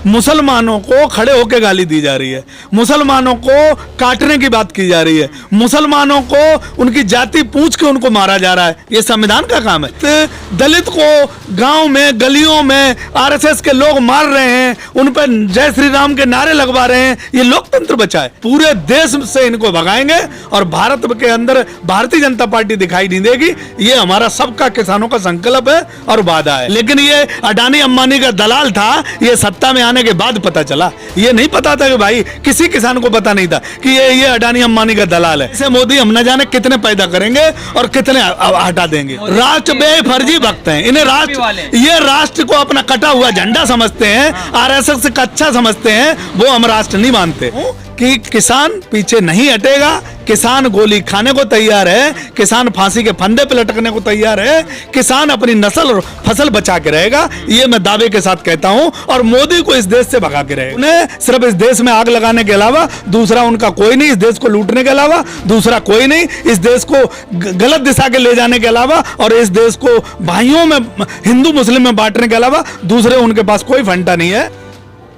मुसलमानों को खड़े होकर गाली दी जा रही है, मुसलमानों को काटने की बात की जा रही है, मुसलमानों को उनकी जाति पूछ के उनको मारा जा रहा है। ये संविधान का काम है। तो दलित को गांव में गलियों में आरएसएस के लोग मार रहे हैं, उन पर जय श्री राम के नारे लगवा रहे हैं। ये लोकतंत्र बचा है। पूरे देश से इनको भगाएंगे और भारत के अंदर भारतीय जनता पार्टी दिखाई नहीं देगी। ये हमारा सबका किसानों का संकल्प है और वादा है। लेकिन ये अडानी अंबानी का दलाल था, ये सत्ता में आने के बाद पता चला। ये नहीं पता था कि भाई, किसी किसान को पता नहीं था कि ये अडानी अंबानी का दलाल है। इसे मोदी हम न जाने कितने पैदा करेंगे और कितने हटा देंगे। राष्ट्र बेफर्जी भक्त हैं। इन्हें राष्ट्र को अपना कटा हुआ झंडा समझते हैं, आरएसएस का अच्छा समझते हैं। वो हम राष्ट्र नहीं मानते कि किसान पीछे नहीं हटेगा। किसान गोली खाने को तैयार है, किसान फांसी के फंदे पे लटकने को तैयार है, किसान अपनी नस्ल और फसल बचा के रहेगा। ये मैं दावे के साथ कहता हूं। और मोदी को इस देश से भगा के रहेगा। उन्हें सिर्फ इस देश में आग लगाने के अलावा दूसरा उनका कोई नहीं, इस देश को लूटने के अलावा दूसरा कोई नहीं, इस देश को गलत दिशा के ले जाने के अलावा और इस देश को भाइयों में हिंदू मुस्लिम में बांटने के अलावा दूसरे उनके पास कोई फंडा नहीं है।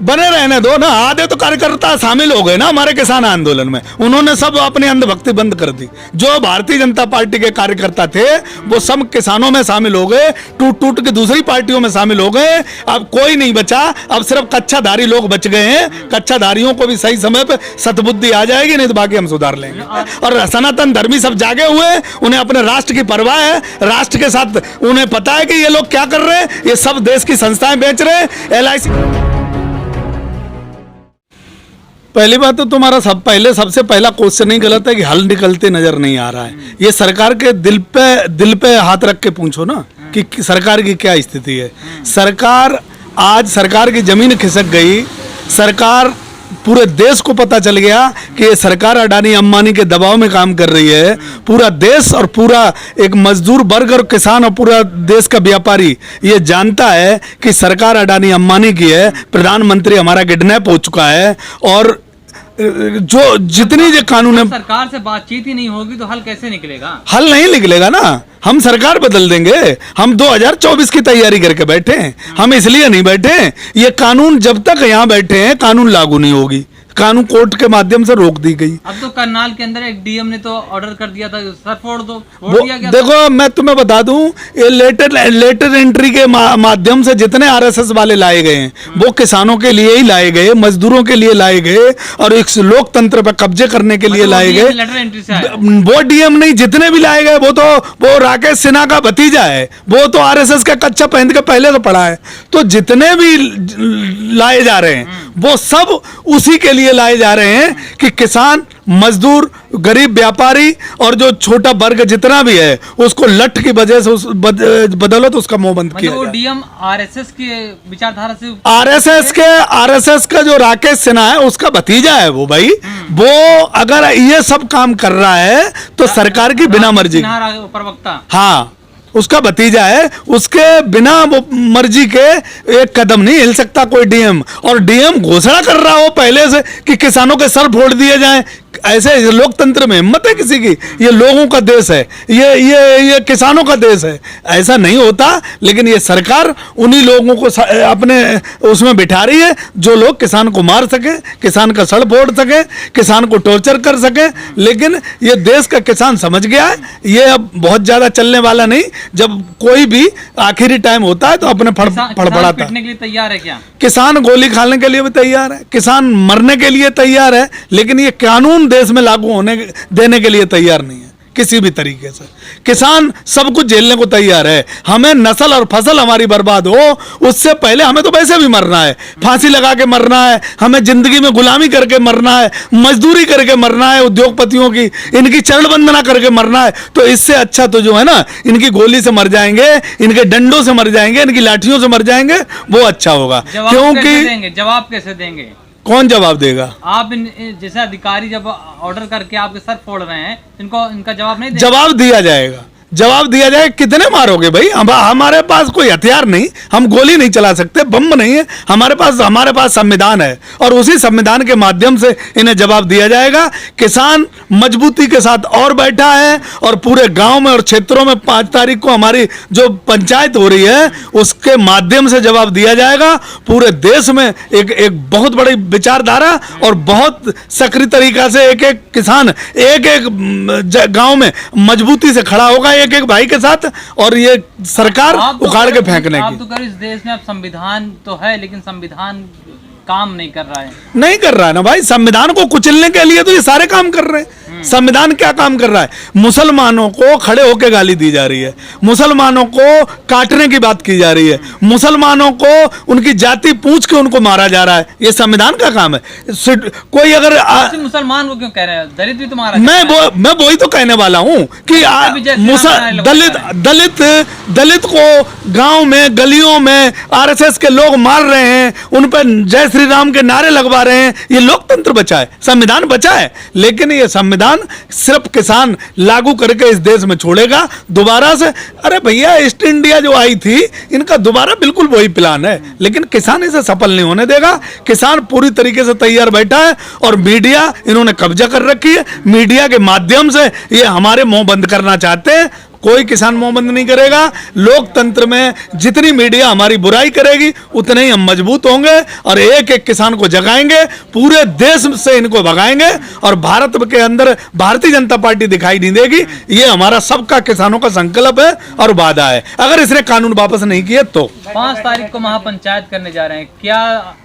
बने रहने दो ना। आधे तो कार्यकर्ता शामिल हो गए ना हमारे किसान आंदोलन में। उन्होंने सब अपनी अंधभक्ति बंद कर दी। जो भारतीय जनता पार्टी के कार्यकर्ता थे वो सब किसानों में शामिल हो गए, टूट टूट के दूसरी पार्टियों में शामिल हो गए। अब कोई नहीं बचा। अब सिर्फ कच्चाधारी लोग बच गए हैं। कच्चाधारियों को भी सही समय पे सतबुद्धि आ जाएगी, नहीं तो बाकी हम सुधार लेंगे। और सनातन धर्मी सब जागे हुए, उन्हें अपने राष्ट्र की परवाह है। राष्ट्र के साथ उन्हें पता है कि ये लोग क्या कर रहे हैं। ये सब देश की संस्थाएं बेच रहे हैं। LIC पहली बात तो तुम्हारा सबसे पहला क्वेश्चन ही गलत है कि हल निकलते नजर नहीं आ रहा है। ये सरकार के दिल पे हाथ रख के पूछो ना कि सरकार की क्या स्थिति है। सरकार की जमीन खिसक गई। सरकार पूरे देश को पता चल गया कि ये सरकार अडानी अंबानी के दबाव में काम कर रही है। पूरा देश और पूरा एक मजदूर वर्ग और किसान और पूरा देश का व्यापारी ये जानता है कि सरकार अडानी अंबानी की है। प्रधानमंत्री हमारा किडनैप हो चुका है। और जो जितनी जो कानून है, सरकार से बातचीत ही नहीं होगी तो हल कैसे निकलेगा? हल नहीं निकलेगा ना। हम सरकार बदल देंगे। हम 2024 की तैयारी करके बैठे हैं। हम इसलिए नहीं बैठे। ये कानून जब तक यहाँ बैठे हैं कानून लागू नहीं होगी। कानून कोर्ट के माध्यम से रोक दी गई। अब तो करनाल के अंदर एक डीएम ने तो ऑर्डर कर दिया था, सर फोड़ दो, दिया गया। देखो मैं तुम्हें बता दूं, ये लेटर एंट्री के माध्यम से जितने आरएसएस वाले लाए गए हैं वो किसानों के लिए ही लाए गए, मजदूरों के लिए लाए गए और एक लोकतंत्र पर कब्जे करने के लिए लाए गए। लेटर एंट्री से वो डीएम नहीं, जितने भी लाए गए वो राकेश सिन्हा का भतीजा है। वो तो आरएसएस का कच्चा पहन के पहले तो पड़ा है। तो जितने भी लाए जा रहे हैं वो सब उसी के लिए लाए जा रहे हैं कि किसान, मजदूर, गरीब व्यापारी और जो छोटा वर्ग जितना भी है उसको लठ की वजह से उस बदौलत उसका मुंह बंद किया। वो डीएम आरएसएस के विचारधारा से आरएसएस का जो राकेश सिन्हा है उसका भतीजा है वो भाई। वो अगर ये सब काम कर रहा है तो सरकार की बिना मर्जी, प्रवक्ता, हाँ उसका भतीजा है। उसके बिना वो मर्जी के एक कदम नहीं हिल सकता कोई डीएम। और डीएम घोषणा कर रहा हो पहले से कि किसानों के सर फोड़ दिए जाएं। ऐसे लोकतंत्र में हिम्मत है किसी की? ये लोगों का देश है, ये किसानों का देश है। ऐसा नहीं होता। लेकिन ये सरकार उन्हीं लोगों को अपने उसमें बिठा रही है जो लोग किसान को मार सके, किसान का सर फोड़ सके, किसान को टॉर्चर कर सके। लेकिन ये देश का किसान समझ गया है ये अब बहुत ज्यादा चलने वाला नहीं। जब कोई भी आखिरी टाइम होता है तो अपने फड़फड़ाता है। के लिए तैयार है क्या? किसान गोली खाने के लिए भी तैयार है, किसान मरने के लिए तैयार है। लेकिन ये कानून देश में लागू होने देने के लिए तैयार नहीं है किसी भी तरीके से। किसान सब कुछ झेलने को तैयार है। हमें नस्ल और फसल हमारी बर्बाद हो उससे पहले हमें तो वैसे भी मरना है, फांसी लगा के मरना है, हमें जिंदगी में गुलामी करके मरना है, मजदूरी करके मरना है, उद्योगपतियों की इनकी चरण वंदना करके मरना है। तो इससे अच्छा तो जो है ना, इनकी गोली से मर जाएंगे, इनके डंडों से मर जाएंगे, इनकी लाठियों से मर जाएंगे, वो अच्छा होगा। क्योंकि जवाब कैसे देंगे? कौन जवाब देगा? आप जैसे अधिकारी जब ऑर्डर करके आपके सर फोड़ रहे हैं, इनका जवाब नहीं देंगे? जवाब दिया जाएगा। जवाब दिया जाए। कितने मारोगे भाई? हमारे पास कोई हथियार नहीं, हम गोली नहीं चला सकते, बम नहीं है हमारे पास संविधान है और उसी संविधान के माध्यम से इन्हें जवाब दिया जाएगा। किसान मजबूती के साथ और बैठा है और पूरे गांव में और क्षेत्रों में 5 तारीख को हमारी जो पंचायत हो रही है उसके माध्यम से जवाब दिया जाएगा। पूरे देश में एक बहुत बड़ी विचारधारा और बहुत सक्रिय तरीका से एक एक किसान एक एक गांव में मजबूती से खड़ा होगा एक एक भाई के साथ, और ये सरकार उखाड़ के फेंकने की। आप तो कर इस देश में अब संविधान तो है लेकिन संविधान काम नहीं कर रहा है। नहीं कर रहा है ना भाई, संविधान को कुचलने के लिए तो ये सारे काम कर रहे हैं। संविधान क्या काम कर रहा है? मुसलमानों को खड़े होकर गाली दी जा रही है, मुसलमानों को काटने की बात की जा रही है, मुसलमानों को उनकी जाति पूछ के उनको मारा जा रहा है। ये संविधान का काम है। कोई अगर मुसलमान को क्यों कह रहे हैं? दलित भी तो मारा। मैं वही तो कहने वाला हूँ कि दलित को गांव में गलियों में आरएसएस के लोग मार रहे हैं, उन पर जय श्री राम के नारे लगवा रहे हैं। ये लोकतंत्र बचा है, संविधान बचा है, लेकिन ये संविधान सिर्फ किसान लागू करके इस देश में छोड़ेगा दोबारा से। अरे भैया, ईस्ट इंडिया जो आई थी इनका दोबारा बिल्कुल वही प्लान है, लेकिन किसान इसे सफल नहीं होने देगा। किसान पूरी तरीके से तैयार बैठा है और मीडिया इन्होंने कब्जा कर रखी है। मीडिया के माध्यम से ये हमारे मुंह बंद करना चाहते हैं। कोई किसान मुंह बंद नहीं करेगा। लोकतंत्र में जितनी मीडिया हमारी बुराई करेगी उतने ही हम मजबूत होंगे और एक एक किसान को जगाएंगे, पूरे देश से इनको भगाएंगे और भारत के अंदर भारतीय जनता पार्टी दिखाई नहीं देगी। ये हमारा सबका किसानों का संकल्प है और वादा है, अगर इसने कानून वापस नहीं किए तो। 5 तारीख को महापंचायत करने जा रहे हैं, क्या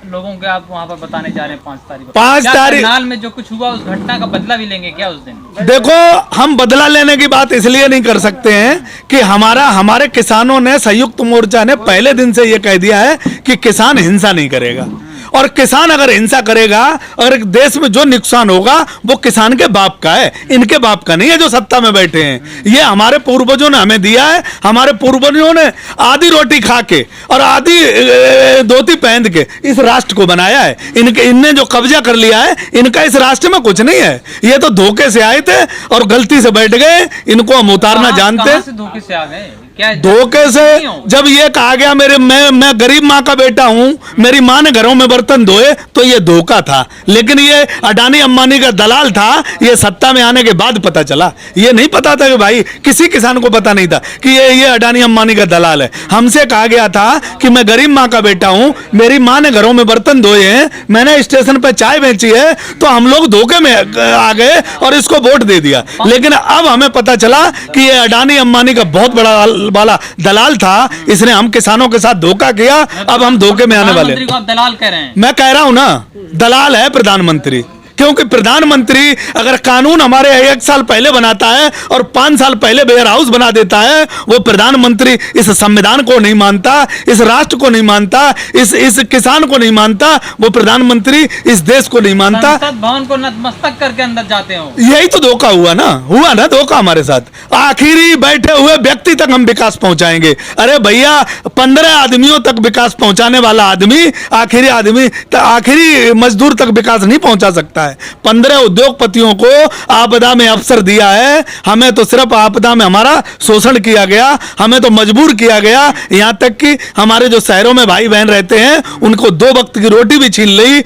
लोगों को आप वहाँ पर बताने जा रहे हैं? 5 तारीख को 5 तारीख करनाल में जो कुछ हुआ उस घटना का बदला भी लेंगे क्या उस दिन? देखो, हम बदला लेने की बात इसलिए नहीं कर सकते हैं कि हमारे किसानों ने, संयुक्त मोर्चा ने पहले दिन से यह कह दिया है कि किसान हिंसा नहीं करेगा। और किसान अगर हिंसा करेगा और देश में जो नुकसान होगा वो किसान के बाप का है, इनके बाप का नहीं है जो सत्ता में बैठे हैं। ये हमारे पूर्वजों ने हमें दिया है। हमारे पूर्वजों ने आधी रोटी खा के और आधी धोती पहन के इस राष्ट्र को बनाया है। इनने जो कब्जा कर लिया है, इनका इस राष्ट्र में कुछ नहीं है। ये तो धोखे से आए थे और गलती से बैठ गए, इनको हम उतारना जानते हैं। धोखे से आ गए? क्या धोखे से? जब ये कहा गया मैं गरीब माँ का बेटा हूं, मेरी माँ ने घरों में बर्तन धोए, तो ये धोखा था। लेकिन ये अडानी अंबानी का दलाल था, ये सत्ता में आने के बाद पता चला। ये नहीं पता था कि भाई, किसी किसान को पता नहीं था कि ये अडानी अंबानी का दलाल है। हमसे कहा गया था कि मैं गरीब माँ का बेटा हूं, मेरी माँ ने घरों में बर्तन धोए हैं, मैंने स्टेशन पर चाय बेची है, तो हम लोग धोखे में आ गए और इसको वोट दे दिया। लेकिन अब हमें पता चला कि ये अडानी अंबानी का बहुत बड़ा वाला दलाल था, इसने हम किसानों के साथ धोखा किया। अब हम धोखे में आने वाले। आप दलाल कह रहे हैं? मैं कह रहा हूं ना, दलाल है प्रधानमंत्री। क्योंकि प्रधानमंत्री अगर कानून हमारे 1 साल पहले बनाता है और 5 साल पहले वेयर हाउस बना देता है, वो प्रधानमंत्री इस संविधान को नहीं मानता, इस राष्ट्र को नहीं मानता, इस किसान को नहीं मानता, वो प्रधानमंत्री इस देश को नहीं मानता। संसद भवन को नतमस्तक करके अंदर जाते हो। यही तो धोखा हुआ ना धोखा हमारे साथ। आखिरी बैठे हुए व्यक्ति तक हम विकास पहुंचाएंगे। अरे भैया, 15 आदमियों तक विकास पहुंचाने वाला आदमी आखिरी मजदूर तक विकास नहीं पहुंचा सकता है। 15 उद्योगपतियों को आपदा में अवसर दिया है। हमें तो सिर्फ आपदा में हमारा शोषण किया गया, हमें तो मजबूर किया गया। यहां तक कि हमारे जो शहरों में भाई बहन रहते हैं उनको 2 वक्त की रोटी भी छीन ली।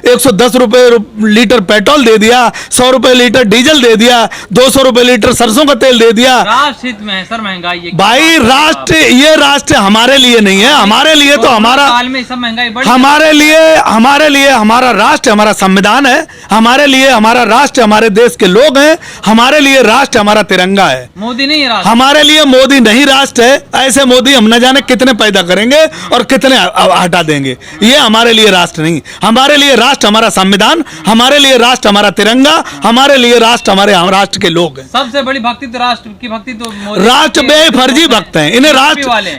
110 रुपए लीटर पेट्रोल दे दिया, 100 रुपए लीटर डीजल दे दिया, 200 रुपए लीटर सरसों का तेल दे दिया। राष्ट्र हित में है सर महंगाई। भाई ये राष्ट्र हमारे लिए नहीं है। हमारे लिए तो हमारा साल में सब महंगाई बढ़, हमारे लिए हमारा राष्ट्र, हमारा संविधान है। हमारे लिए हमारा राष्ट्र, हमारे देश के लोग हैं। हमारे लिए राष्ट्र हमारा तिरंगा है। मोदी नहीं राष्ट्र। हमारे लिए मोदी नहीं राष्ट्र है। ऐसे मोदी हम न जाने कितने पैदा करेंगे और कितने हटा देंगे। ये हमारे लिए राष्ट्र नहीं। हमारे लिए राष्ट्र हमारा संविधान, हमारे लिए राष्ट्र हमारा तिरंगा, हमारे लिए राष्ट्र हमारे राष्ट्र के लोग हैं। सबसे बड़ी भक्ति तो राष्ट्र की भक्ति तो राष्ट्र बेफर्जी भक्त हैं। इन्हें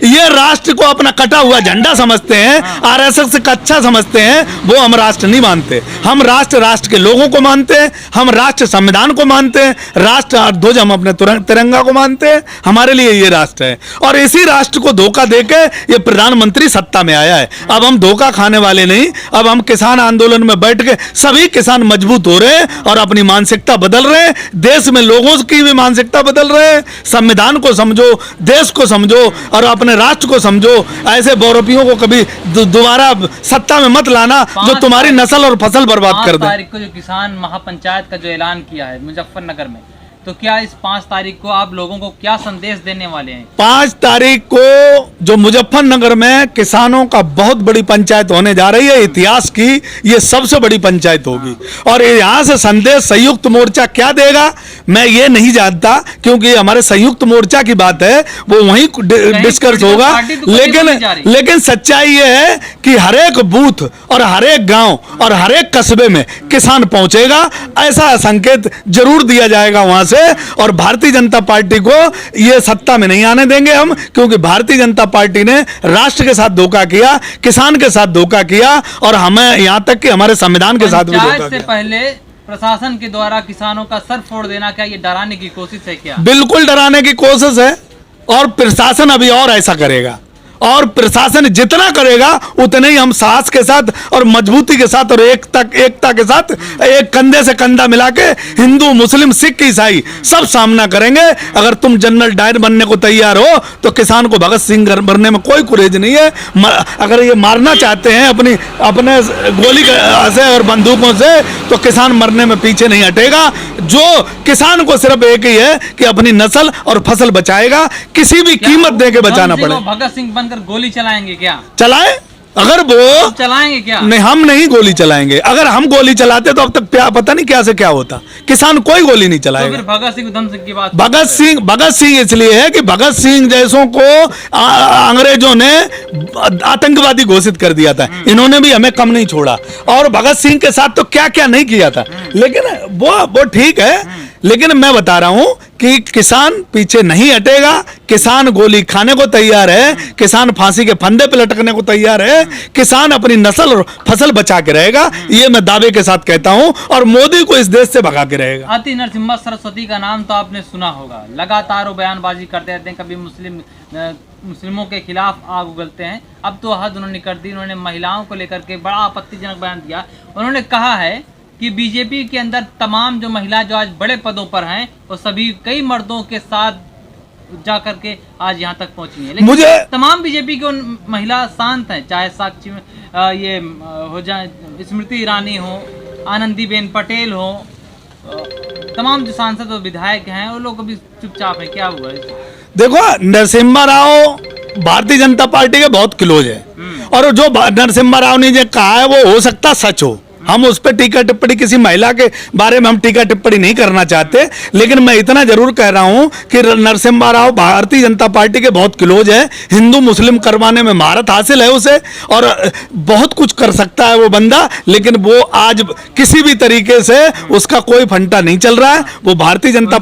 ये राष्ट्र को अपना कटा हुआ झंडा समझते हैं, आरएसएस का अच्छा समझते हैं। वो हम राष्ट्र नहीं मानते। हम हम राष्ट्र के लोगों को मानते हैं, हम राष्ट्र संविधान को मानते हैं, राष्ट्र ध्वज हम अपने तिरंगा को मानते हैं, हमारे लिए ये राष्ट्र है। और इसी राष्ट्र को धोखा देके ये प्रधानमंत्री सत्ता में आया है। अब हम धोखा खाने वाले नहीं, अब हम किसान आंदोलन में बैठ के सभी किसान मजबूत हो रहे हैं और अपनी मानसिकता बदल रहे हैं, देश में लोगों की भी मानसिकता बदल रहे हैं। संविधान को समझो, देश को समझो और अपने राष्ट्र को समझो। ऐसे बहुरूपियों को कभी दोबारा सत्ता में मत लाना जो तुम्हारी नस्ल और फसल बर्बाद कर दे। 5 तारीख को जो किसान महापंचायत का जो ऐलान किया है मुजफ्फरनगर में, तो क्या इस 5 तारीख को आप लोगों को क्या संदेश देने वाले हैं? 5 तारीख को जो मुजफ्फरनगर में किसानों का बहुत बड़ी पंचायत होने जा रही है, इतिहास की ये सबसे बड़ी पंचायत होगी। और यहाँ से संदेश संयुक्त मोर्चा क्या देगा मैं ये नहीं जानता, क्योंकि हमारे संयुक्त मोर्चा की बात है, वो वहीं डिस्कस होगा। लेकिन सच्चाई ये है कि हर एक बूथ और हर एक गांव और हर एक कस्बे में किसान पहुंचेगा, ऐसा संकेत जरूर दिया जाएगा वहां से। और भारतीय जनता पार्टी को ये सत्ता में नहीं आने देंगे हम, क्योंकि भारतीय जनता पार्टी ने राष्ट्र के साथ धोखा किया, किसान के साथ धोखा किया और हमें यहां तक कि हमारे संविधान के साथ भी धोखा किया। पहले प्रशासन के द्वारा किसानों का सर फोड़ देना, क्या ये डराने की कोशिश है? क्या बिल्कुल डराने की कोशिश है। और प्रशासन अभी और ऐसा करेगा, और प्रशासन जितना करेगा उतने ही हम साहस के साथ और मजबूती के साथ और एकता के साथ एक कंधे से कंधा मिला के हिंदू मुस्लिम सिख ईसाई सब सामना करेंगे। अगर तुम जनरल डायर बनने को तैयार हो तो किसान को भगत सिंह बनने में कोई कुरेज नहीं है। अगर ये मारना चाहते हैं अपने गोली से और बंदूकों से, तो किसान मरने में पीछे नहीं हटेगा। जो किसान को सिर्फ एक ही है कि अपनी नस्ल और फसल बचाएगा, किसी भी कीमत दे के बचाना पड़े। भगत सिंह बनकर गोली चलाएंगे क्या? चलाए, अगर वो चलाएंगे क्या? नहीं, हम नहीं गोली चलाएंगे। अगर हम गोली चलाते तो अब तक पता नहीं क्या से क्या होता। किसान कोई गोली नहीं चलाएगा। तो फिर भगत सिंह उधम सिंह की बात, भगत सिंह इसलिए है कि भगत सिंह जैसों को अंग्रेजों ने आतंकवादी घोषित कर दिया था, इन्होंने भी हमें कम नहीं छोड़ा। और भगत सिंह के साथ तो क्या क्या नहीं किया था। लेकिन वो ठीक है, लेकिन मैं बता रहा हूं कि किसान पीछे नहीं हटेगा। किसान गोली खाने को तैयार है, किसान फांसी के फंदे पे लटकने को तैयार है, किसान अपनी नस्ल और फसल बचा के रहेगा, ये मैं दावे के साथ कहता हूं। और मोदी को इस देश से भगा के रहेगा। अति नरसिम्हा सरस्वती का नाम तो आपने सुना होगा, लगातार वो बयानबाजी करते रहते हैं, कभी मुस्लिमों के खिलाफ आग उगलते हैं। अब तो हद उन्होंने कर दी, उन्होंने महिलाओं को लेकर के बड़ा आपत्तिजनक बयान दिया। उन्होंने कहा है कि बीजेपी के अंदर तमाम जो महिला जो आज बड़े पदों पर हैं, वो सभी कई मर्दों के साथ जा करके आज यहाँ तक पहुंची है। लेकिन तमाम बीजेपी की महिला शांत हैं, चाहे साक्षी ये हो जाए, स्मृति ईरानी हो, आनंदीबेन पटेल हो, तमाम जो सांसद और विधायक हैं वो लोग अभी चुपचाप है। क्या हुआ? देखो, नरसिम्हा राव भारतीय जनता पार्टी के बहुत क्लोज है, और जो नरसिम्हा राव ने जो कहा है वो हो सकता सच हो। हम उस पर टीका टिप्पणी, किसी महिला के बारे में हम टीका टिप्पणी नहीं करना चाहते, लेकिन मैं इतना जरूर कह रहा हूं कि नरसिम्हा राव भारतीय जनता पार्टी के बहुत क्लोज है। हिंदू मुस्लिम करवाने में महारत हासिल है उसे, और बहुत कुछ कर सकता है वो बंदा। लेकिन वो आज किसी भी तरीके से उसका कोई फंटा नहीं चल रहा है। वो भारतीय जनता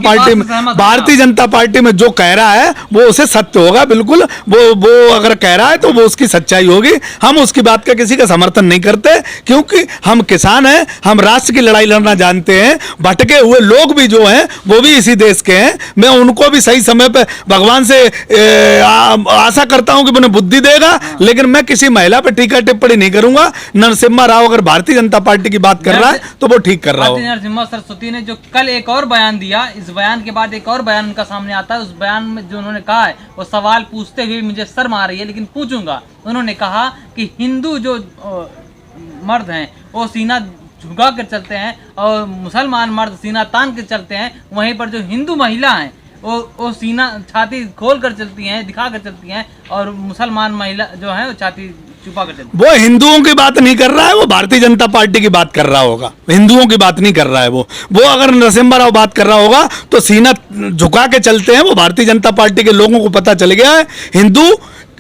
पार्टी में जो कह रहा है वो उसे सत्य होगा। बिल्कुल वो अगर कह रहा है तो वो उसकी सच्चाई होगी। हम उसकी बात का किसी का समर्थन नहीं करते, क्योंकि हम किसान हैं, हम राष्ट्र की लड़ाई लड़ना जानते हैं। भटके हुए लोग भी जो हैं वो भी इसी देश के हैं। मैं उनको भी सही समय पे भगवान से आशा करता हूं कि उन्हें बुद्धि देगा, लेकिन मैं किसी महिला पे टीका टिप्पणी नहीं करूंगा। नरसिम्हा राव अगर भारतीय जनता पार्टी की बात कर रहा है तो वो ठीक कर रहा है। नरसिम्हा सरस्वती ने जो कल एक और बयान दिया, इस बयान के बाद एक और बयान उनका सामने आता है। उस बयान में जो उन्होंने कहा है वो सवाल पूछते हुए मुझे शर्म आ रही है, लेकिन पूछूंगा। उन्होंने कहा कि हिंदू जो मर्द हैं वो सीना झुका कर चलते हैं और मुसलमान मर्द सीना तान कर चलते हैं, वहीं पर जो हिंदू महिला हैं वो सीना छाती खोल कर चलती हैं, दिखा कर चलती हैं, और मुसलमान महिला जो है वो छाती छुपा कर चलती है। वो हिंदुओं की बात नहीं कर रहा है, वो भारतीय जनता पार्टी की बात कर रहा होगा। हिंदुओं की बात नहीं कर रहा है वो अगर नरसिम्हा राव बात कर रहा होगा तो सीना झुका के चलते हैं। वो भारतीय जनता पार्टी के लोगों को पता चल गया है, हिंदू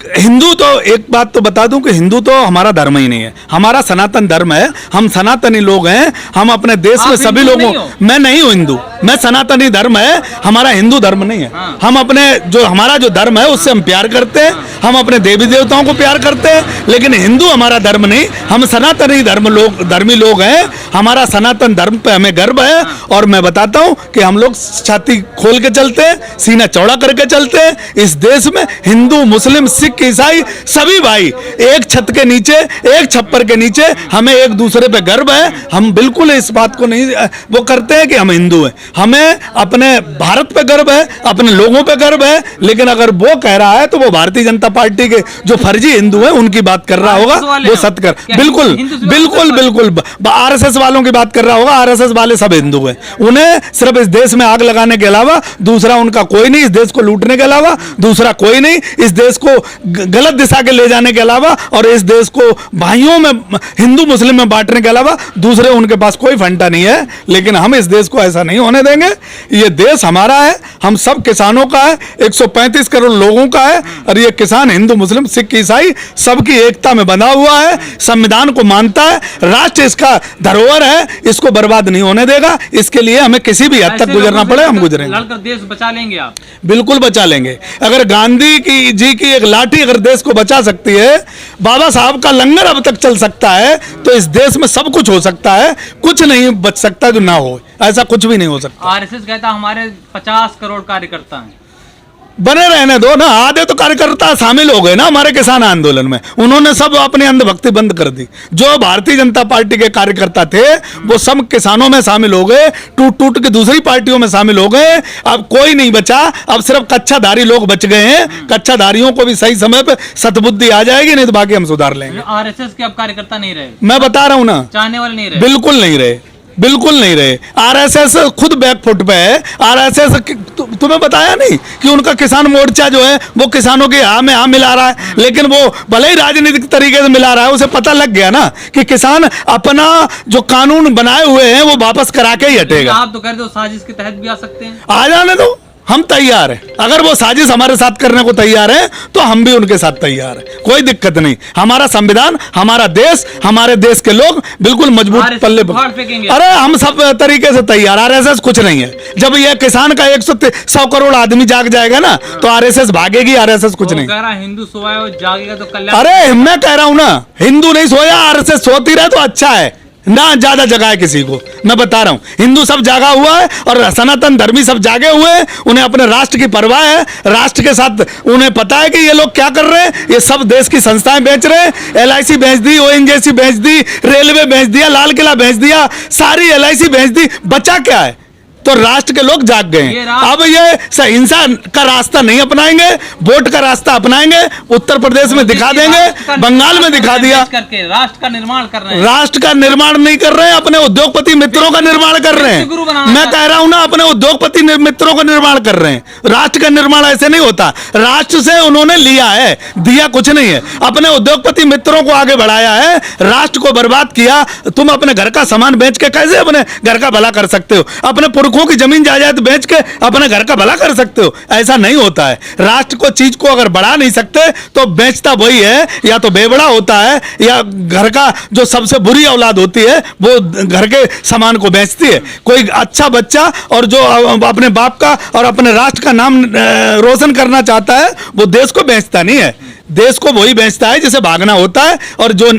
हिंदू तो एक बात तो बता दूं कि हिंदू तो हमारा धर्म ही नहीं है, हमारा सनातन धर्म है। हम सनातनी लोग हैं, हम अपने देश में सभी लोगों, मैं नहीं हूं हिंदू, मैं सनातनी धर्म है, हमारा हिंदू धर्म नहीं है। हम अपने जो हमारा जो धर्म है उससे हम प्यार करते हैं, हम अपने देवी देवताओं को प्यार करते हैं, लेकिन हिंदू हमारा धर्म नहीं, हम सनातनी धर्मी लोग हैं। हमारा सनातन धर्म पे हमें गर्व है और मैं बताता हूं कि हम लोग छाती खोल के चलते हैं, सीना चौड़ा करके चलते हैं। इस देश में हिंदू, मुस्लिम, सिख, ईसाई सभी भाई एक छत के नीचे, एक छप्पर के नीचे, हमें एक दूसरे पे गर्व है। हम बिल्कुल इस बात को नहीं वो करते हैं कि हम हिंदू हैं, हमें अपने भारत पे गर्व है, अपने लोगों पे गर्व है। लेकिन अगर वो कह रहा है तो वो भारतीय जनता पार्टी के जो फर्जी हिंदू हैं उनकी बात कर रहा होगा, वो सत्य कर, बिल्कुल बिल्कुल बिल्कुल आरएसएस वालों की बात कर रहा होगा। आरएसएस वाले सब हिंदू हैं, उन्हें सिर्फ इस देश में आग लगाने के अलावा दूसरा उनका कोई नहीं, इस देश को लूटने के अलावा दूसरा कोई नहीं, इस देश को गलत दिशा के ले जाने के अलावा और इस देश को भाइयों में, हिंदू मुस्लिम में बांटने के अलावा दूसरे उनके पास कोई फंडा नहीं है। लेकिन हम इस देश को ऐसा नहीं होने देंगे। ये देश हमारा है, हम सब किसानों का है, 135 करोड़ लोगों का है और ये किसान हिंदू, मुस्लिम, सिख, ईसाई सबकी एकता में बंधा हुआ है, संविधान को मानता है, राष्ट्र इसका धरोहर है, इसको बर्बाद नहीं होने देगा। इसके लिए हमें किसी भी हद तक गुजरना पड़े, हम गुजरेंगे। लड़कर देश बचा लेंगे आप? बिल्कुल बचा लेंगे। अगर गांधी जी की एक लाठी अगर देश को बचा सकती है, बाबा साहब का लंगर अब तक चल सकता है, तो इस देश में सब कुछ हो सकता है। कुछ नहीं बच सकता जो ना हो, ऐसा कुछ भी नहीं हो सकता। आरएसएस कहता हमारे 50 करोड़ कार्यकर्ता हैं। बने रहने दो ना, आधे तो कार्यकर्ता शामिल हो गए ना हमारे किसान आंदोलन में, उन्होंने सब अपनी अंधभक्ति बंद कर दी। जो भारतीय जनता पार्टी के कार्यकर्ता थे वो सब किसानों में शामिल हो गए, टूट टूट के दूसरी पार्टियों में शामिल हो गए। अब कोई नहीं बचा, अब सिर्फ कच्चाधारी लोग बच गए हैं। कच्चाधारियों को भी सही समय पे सतबुद्धि आ जाएगी, नहीं तो बाकी हम सुधार लेंगे। आरएसएस के अब कार्यकर्ता नहीं रहे, मैं बता रहा हूं ना, चाहने वाले नहीं रहे, बिल्कुल नहीं रहे, बिल्कुल नहीं रहे। आरएसएस खुद बैकफुट पे है। आरएसएस तुम्हें बताया नहीं कि उनका किसान मोर्चा जो है वो किसानों के हाँ में हाँ मिला रहा है, लेकिन वो भले ही राजनीतिक तरीके से मिला रहा है, उसे पता लग गया ना कि किसान अपना जो कानून बनाए हुए हैं वो वापस करा के ही हटेगा। आप तो कह रहे हो साजिश के तहत भी आ सकते हैं, आ जाने दो, हम तैयार हैं। अगर वो साजिश हमारे साथ करने को तैयार है तो हम भी उनके साथ तैयार हैं, कोई दिक्कत नहीं। हमारा संविधान, हमारा देश, हमारे देश के लोग बिल्कुल मजबूत पल्ले पर। अरे हम सब तरीके से तैयार, आरएसएस कुछ नहीं है। जब ये किसान का 100 करोड़ आदमी जाग जाएगा ना तो आरएसएस भागेगी, आरएसएस कुछ नहीं। कह रहा हिंदू सोया और जागेगा तो कल्याण। अरे मैं कह रहा हूं ना, हिंदू नहीं सोया, आरएसएस सोती रहे तो अच्छा है ना, ज्यादा जगाए किसी को। मैं बता रहा हूं, हिंदू सब जागा हुआ है और सनातन धर्मी सब जागे हुए हैं। उन्हें अपने राष्ट्र की परवाह है, राष्ट्र के साथ उन्हें पता है कि ये लोग क्या कर रहे हैं। ये सब देश की संस्थाएं बेच रहे हैं, एलआईसी बेच दी, ओएनजीसी बेच दी, रेलवे बेच दिया, लाल किला बेच दिया, सारी एलआईसी बेच दी, बचा क्या है? तो राष्ट्र के लोग जाग गए हैं। अब ये हिंसा का रास्ता नहीं अपनाएंगे, वोट का रास्ता अपनाएंगे। उत्तर प्रदेश में दिखा देंगे, बंगाल में दिखा दिया। करके राष्ट्र का निर्माण कर रहे हैं। राष्ट्र का निर्माण नहीं कर रहे हैं, अपने उद्योगपति मित्रों का निर्माण कर रहे हैं। मैं कह रहा हूं ना, अपने उद्योगपति मित्रों का निर्माण कर रहे हैं। राष्ट्र का निर्माण ऐसे नहीं होता, राष्ट्र से उन्होंने लिया है, दिया कुछ नहीं है। अपने उद्योगपति मित्रों को आगे बढ़ाया है, राष्ट्र को बर्बाद किया। तुम अपने घर का सामान बेच के कैसे अपने घर का भला कर सकते हो? अपने पुरखों की जमीन जायदाद बेच के अपने घर का भला कर सकते हो? ऐसा नहीं होता है। राष्ट्र को चीज को अगर बढ़ा नहीं सकते तो बेचता वही है, या तो बेबड़ा होता है या घर का जो सबसे बुरी औलाद होती है वो घर के सामान को बेचती है। कोई अच्छा बच्चा और जो अपने बाप का और अपने राष्ट्र का नाम रोशन करना चाहता है वो देश को बेचता नहीं है, देश को वही बेचता है जिसे भागना होता है और जो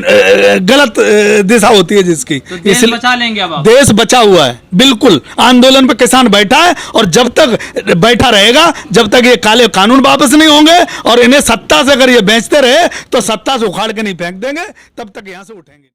गलत दिशा होती है जिसकी। तो देश बचा लेंगे अब आप? देश बचा हुआ है, बिल्कुल। आंदोलन पे किसान बैठा है और जब तक बैठा रहेगा, जब तक ये काले कानून वापस नहीं होंगे और इन्हें सत्ता से अगर ये बेचते रहे तो सत्ता से उखाड़ के नहीं फेंक देंगे, तब तक यहां से उठेंगे।